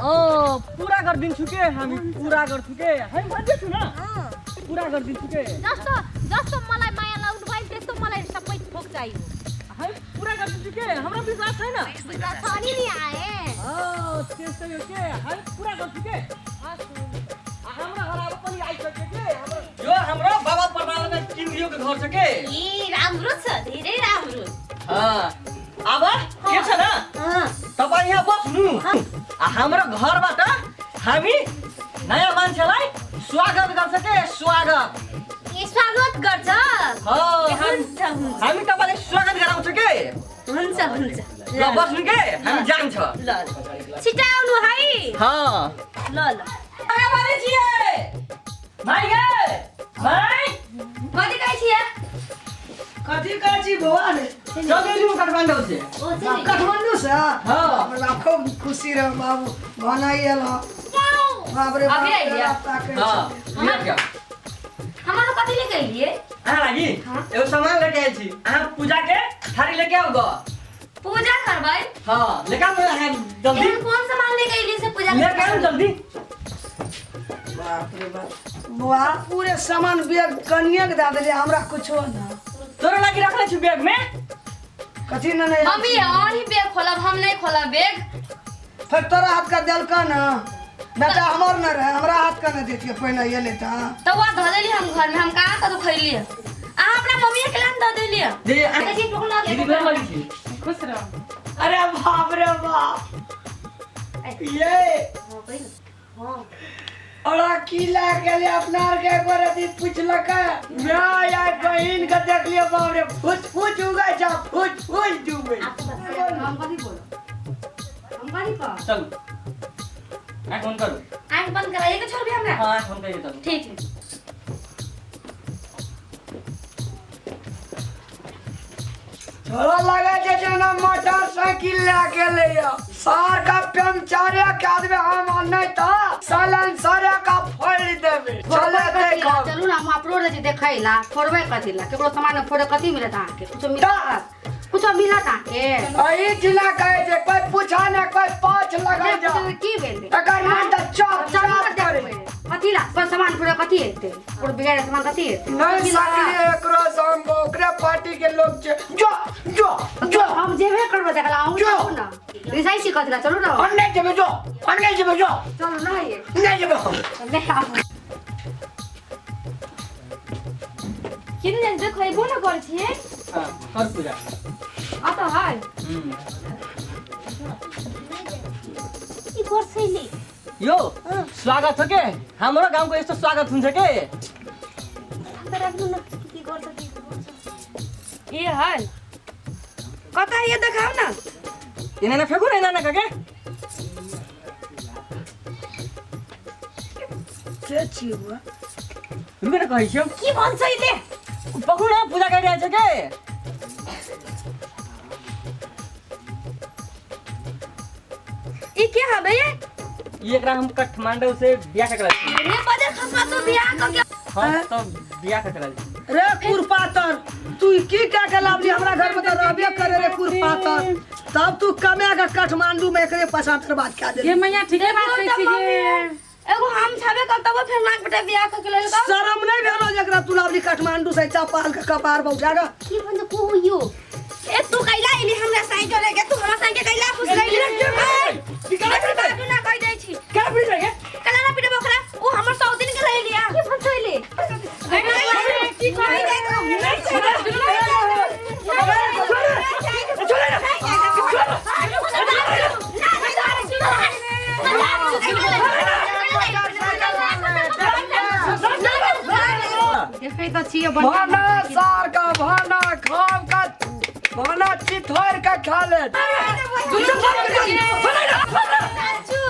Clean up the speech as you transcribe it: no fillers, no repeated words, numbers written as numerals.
पूरा कर दिन छुके हामी पूरा कर छुके हामी भन्दै छु न पूरा कर दिन छुके जस्तो जस्तो मलाई माया लाउनु भयो त्यस्तो मलाई सबै थोक चाहियो हामी पूरा कर दिन छुके हाम्रो विश्वास छैन विश्वास छ नि नि आए त्यस्तै हो के हामी पूरा कर छुके हाम्रो घर अब पनि आइसक्यो के यो हाम्रो बाबा परमात्माले किनिएको घर छ के ए राम्रो छ धेरै राम्रो अब के छ न तपाईं यहाँ बस्नु हाम्रो घरबाट हामी नयाँ मान्छेलाई स्वागत गर्छ के स्वागत ए स्वागत गर्छ हुन्छ हामी तपाईलाई स्वागत गराउँछ के हुन्छ हुन्छ ल बस्नु के हामी जान्छ ल छिटो आउनु है ल ल आगा बारे छिए भाइ गे भाइ कति काई छिया कथी काची भवान जगेली काठमाडौँ से ओ चाहिँ काठमाडौँ से हाँ हमरा खूब खुशी रह बाबू बनाइल बाप रे अभी आइलिया? हां लिया क्या हमारो कति लेके आइलिए आ लागि एगो सामान लेके आइल छी अहाँ पूजा के थारी लेके आउ ग पूजा करबै हां लेके आउ जल्दी एहन कोन सामान लेके आइलिए से पूजा लेके आउ जल्दी बाप रे बाप बुआ पूरे सामान बैग कनिया के दे देलिए हमरा कुछो ना तोरा लागि रखले छु बैग में कथी ना नहीं मम्मी और ही बैग खोलब हम नहीं खोला बैग फिर तोरा हाथ का देल का ना बेटा हमर ना रहे हमरा हाथ का ना देतिए पहिने ये लेता तो वो धो देली हम घर में हम कहां कदो खइलिए आ अपना मम्मी के लान दे देलिए दे देखि टोकला दीदी घर वाली छी खुश रहो अरे बाप रे बाप ये हां और किला के लिए अपना के एक बार यदि पूछलक मैं यार बहन के देख लियो बाप रे फुट फुट उगे जा फुट फुट डूबे हम कथि बोलो हम कथि का चल आँख बंद करो आंख बंद कराइए के छोड़ भी हमरा हां आँख बंद करके चल ठीक है छोरा लगा जे जना मोटरसाइकिल लेके ले सार का पंचर के आदमी हम नहीं था सालन सारे का फोड़ देबे चले देखो चलू ना हम अपलोड दे देखैला फोड़बे कथिला केकरो सामान फोड़े कथि मिलत आके कुछो मिलत आके आई जिला कहे जे कोई पूछा ना कोई पाछ लगा जा की भेल एकर मन त चप चप करे कथिला कोई सामान फोड़े कथि हेते और बिगाड़े सामान कथि हेते नहीं सकली एकरो संग ओकरे पार्टी के लोग जे जो जो जो हम जेबे करबे देखला आऊ जो। ना रिसाई सी कथिला चलू ना हम नहीं जेबे जो हम नहीं जेबे जो चलू ना ये नहीं जेबे हम ले आओ किन जे खइबो न कर छिए हां कर पूजा आ त हाय ई कर छैली यो स्वागत छ के हाम्रो गाउँको यस्तो स्वागत हुन्छ के त राख्नु न के गर्छ ए हाय कता ये देखाऊ ना इनाना फेकु न इनाना के के छी बुआ रुके न कहै छियौ के भन्छ इले पकु न पूजा गरिरहेछ के ई के हबे ये एकरा हम काठमांडू से बियाह करा छी रे बजे खसमा तो बियाह क के हां तो बियाह करा छी रे कुरपातर तू की क्या के लावली हमरा घर में तो रहबे करे रे कुरपातर तब तू कमे के काठमांडू में एकरे 75 बात क्या दे ये मैया ठीके बात कहै छी एगो हम छबे क तब फिर नाक बेटा बियाह क के लेल शरम नहीं भेलो जकरा तू लावली काठमांडू से चपाल के कपार बहुजा ग की भन्छ को यो ए तू कैला इली हमरा साइकिल लेके तू हमरा साइकिल कैला पूछ रही निकाला कर बात ना कह दै छी क्या पड़ी रे कला ना पिटे बखरा ओ हमर 100 दिन के ले लिया की भन्छ इले की कहि दे देखै त छियै भाना सार का भाना खाम का भाना चिथोर का खा ले चाचू